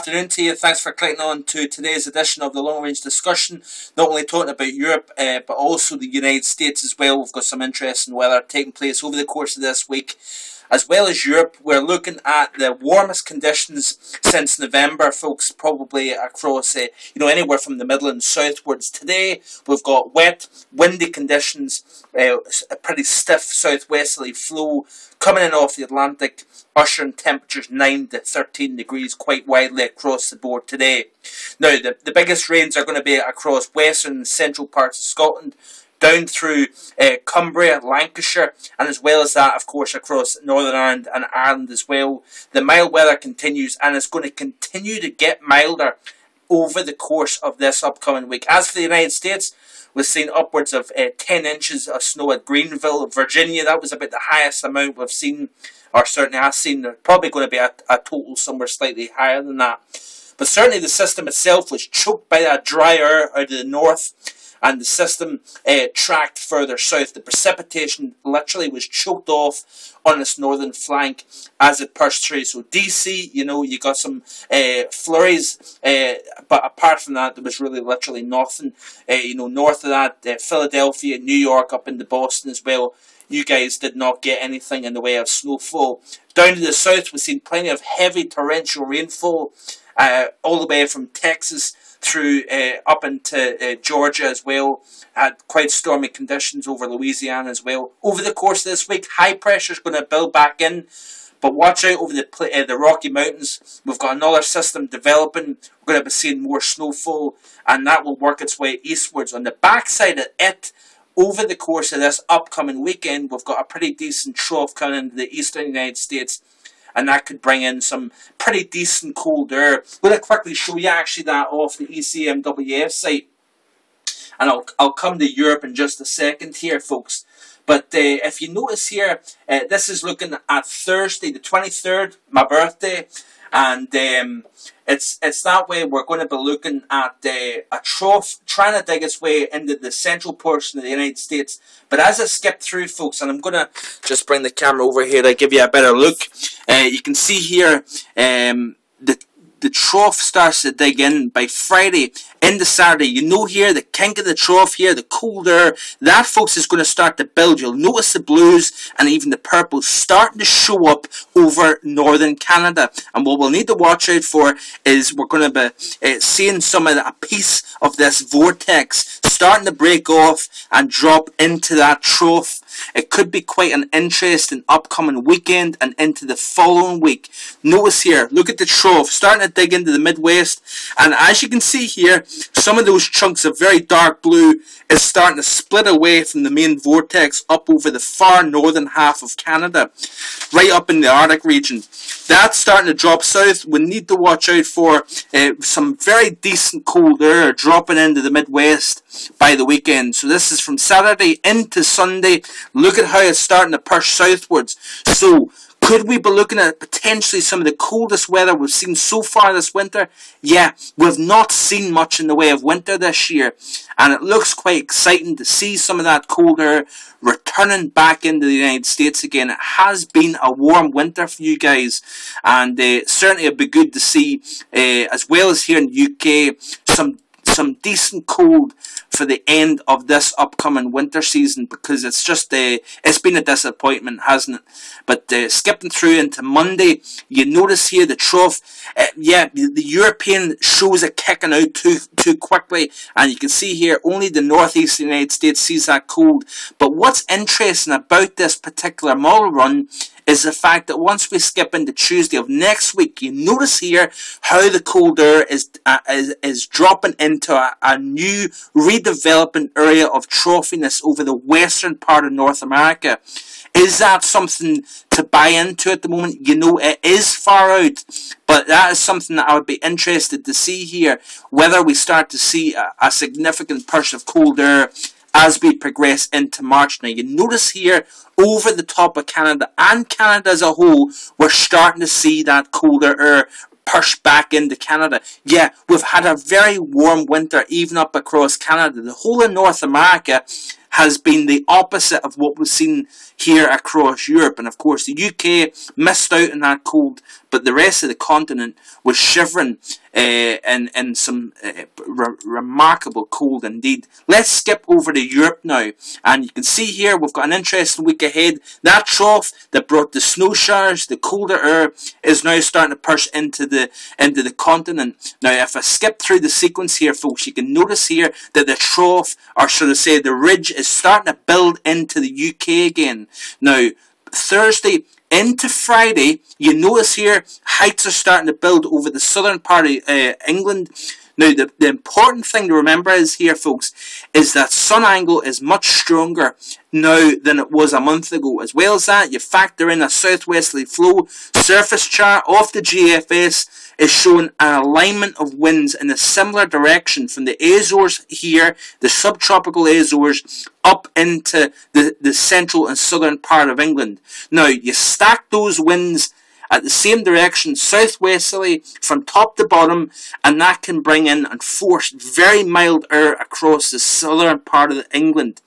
afternoon to you. Thanks for clicking on to today's edition of the Long Range Discussion. Not only talking about Europe, but also the United States as well. We've got some interesting weather taking place over the course of this week. As well as Europe, we're looking at the warmest conditions since November, folks, probably across, anywhere from the Midlands southwards. Today, we've got wet, windy conditions, a pretty stiff southwesterly flow coming in off the Atlantic, ushering temperatures 9 to 13 degrees quite widely across the board today. Now, the biggest rains are going to be across western and central parts of Scotland, down through Cumbria, Lancashire, and as well as that, of course, across Northern Ireland and Ireland as well. The mild weather continues, and it's going to continue to get milder over the course of this upcoming week. As for the United States, we've seen upwards of 10 inches of snow at Greenville, Virginia. That was about the highest amount we've seen, or certainly I've seen. There's probably going to be a total somewhere slightly higher than that. But certainly the system itself was choked by that dry air out of the north, and the system tracked further south. The precipitation literally was choked off on its northern flank as it pushed through. So DC, you got some flurries, but apart from that, there was really literally nothing. North of that, Philadelphia, New York, up into Boston as well. You guys did not get anything in the way of snowfall. Down to the south, we've seen plenty of heavy torrential rainfall, all the way from Texas through up into Georgia as well. Had quite stormy conditions over Louisiana as well. Over the course of this week, high pressure is going to build back in, but watch out over the Rocky Mountains. We've got another system developing. We're going to be seeing more snowfall, and that will work its way eastwards. On the backside of it, over the course of this upcoming weekend, we've got a pretty decent trough coming into the eastern United States, and that could bring in some pretty decent cold air. I'm going to quickly show you actually that off the ECMWF site. And I'll come to Europe in just a second here, folks. But if you notice here, this is looking at Thursday, the 23rd, my birthday. And it's that way we're going to be looking at a trough trying to dig its way into the central portion of the United States. But as I skip through, folks, and I'm going to just bring the camera over here to give you a better look. You can see here the trough starts to dig in by Friday into Saturday. Here, the kink of the trough here, the cold air, that, folks, is going to start to build. You'll notice the blues and even the purples starting to show up over northern Canada. And what we'll need to watch out for is we're going to be seeing a piece of this vortex starting to break off and drop into that trough. It could be quite an interesting upcoming weekend and into the following week. Notice here, look at the trough starting to dig into the Midwest, and as you can see here, some of those chunks of very dark blue is starting to split away from the main vortex up over the far northern half of Canada, right up in the Arctic region. That's starting to drop south. We need to watch out for some very decent cold air dropping into the Midwest by the weekend. So this is from Saturday into Sunday. Look at how it's starting to push southwards. So could we be looking at potentially some of the coldest weather we've seen so far this winter? Yeah, we've not seen much in the way of winter this year, and it looks quite exciting to see some of that cold air returning back into the United States again. It has been a warm winter for you guys, and certainly it'd be good to see, as well as here in the UK, some decent cold for the end of this upcoming winter season, because it's just it's been a disappointment, hasn't it? But skipping through into Monday, you notice here the trough, the European shows it kicking out too quickly, and you can see here only the northeast of the United States sees that cold. But what's interesting about this particular model run is the fact that once we skip into Tuesday of next week, you notice here how the cold air is dropping into a new redeveloping area of troughiness over the western part of North America. Is that something to buy into at the moment? It is far out, but that is something that I would be interested to see here, whether we start to see a significant push of cold air as we progress into March. Now, you notice here over the top of Canada and Canada as a whole, we're starting to see that colder air push back into Canada. Yeah, we've had a very warm winter even up across Canada. The whole of North America has been the opposite of what we've seen here across Europe. And of course, the UK missed out on that cold, but the rest of the continent was shivering in some remarkable cold indeed. Let's skip over to Europe now, and you can see here we've got an interesting week ahead. That trough that brought the snow showers, the colder air, is now starting to push into the continent. Now, if I skip through the sequence here, folks, you can notice here that the trough, or should I say the ridge, is starting to build into the UK again. Now, Thursday into Friday, you notice here heights are starting to build over the southern part of England. Now, the important thing to remember is here, folks, is that sun angle is much stronger now than it was a month ago. As well as that, you factor in a southwesterly flow. Surface chart off the GFS is showing an alignment of winds in a similar direction from the Azores here, the subtropical Azores, up into the central and southern part of England. Now, you stack those winds at the same direction, southwesterly, from top to bottom, and that can bring in and force very mild air across the southern part of England.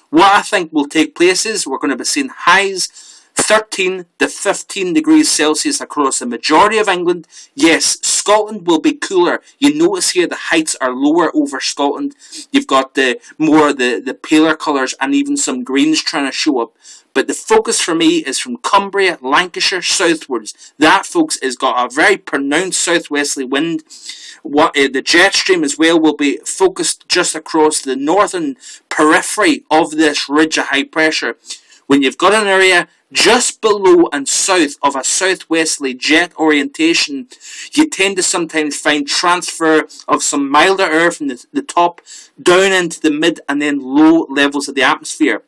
What I think will take place is we're going to be seeing highs 13 to 15 degrees Celsius across the majority of England. Yes, Scotland will be cooler. You notice here the heights are lower over Scotland. You've got the paler colours and even some greens trying to show up. But the focus for me is from Cumbria, Lancashire, southwards. That, folks, has got a very pronounced southwesterly wind. The jet stream as well will be focused just across the northern periphery of this ridge of high pressure. When you've got an area just below and south of a southwesterly jet orientation, you tend to sometimes find transfer of some milder air from the top down into the mid and then low levels of the atmosphere.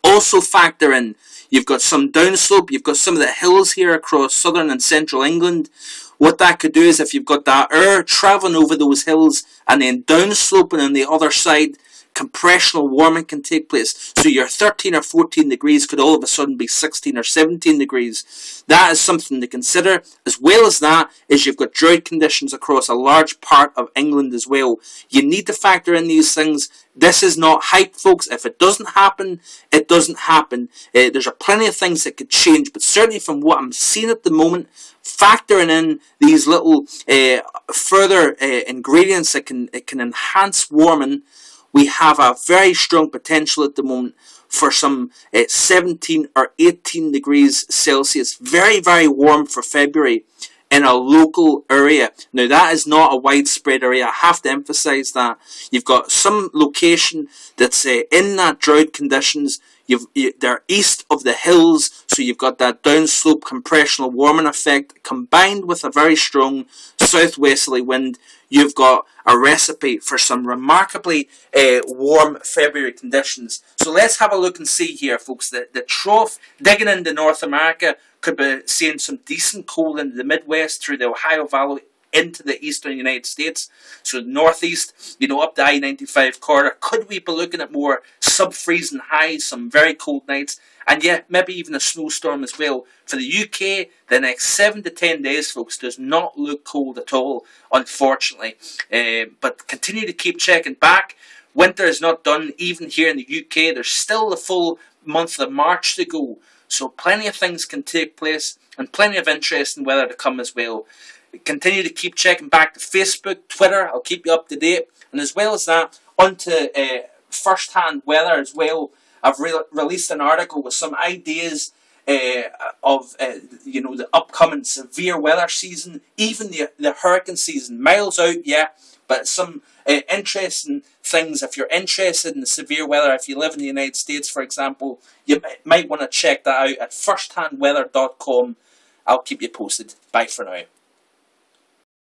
Also factor in, you've got some downslope, you've got some of the hills here across southern and central England. What that could do is if you've got that air travelling over those hills and then downsloping on the other side, compressional warming can take place. So your 13 or 14 degrees could all of a sudden be 16 or 17 degrees. That is something to consider. As well as that is you've got drought conditions across a large part of England as well. You need to factor in these things. This is not hype, folks. If it doesn't happen, it doesn't happen. There's plenty of things that could change, but certainly from what I'm seeing at the moment, factoring in these little further ingredients that can enhance warming, we have a very strong potential at the moment for some 17 or 18 degrees Celsius. Very, very warm for February in a local area. Now, that is not a widespread area. I have to emphasize that. You've got some location that's in that drought conditions. They're east of the hills, so you've got that downslope compressional warming effect combined with a very strong southwesterly wind. You've got a recipe for some remarkably warm February conditions. So let's have a look and see here, folks. The trough digging into North America could be seeing some decent cold into the Midwest through the Ohio Valley into the eastern United States. So the northeast, up the I-95 corridor, could we be looking at more sub-freezing highs, some very cold nights, and yeah, maybe even a snowstorm as well. For the UK, the next 7 to 10 days, folks, does not look cold at all, unfortunately. But continue to keep checking back. Winter is not done, even here in the UK. There's still the full month of March to go. So plenty of things can take place, and plenty of interesting weather to come as well. Continue to keep checking back to Facebook, Twitter. I'll keep you up to date. And as well as that, onto first-hand weather as well. I've released an article with some ideas of the upcoming severe weather season, even the hurricane season. Miles out, yeah, but some interesting things. If you're interested in the severe weather, if you live in the United States, for example, you might want to check that out at firsthandweather.com. I'll keep you posted. Bye for now.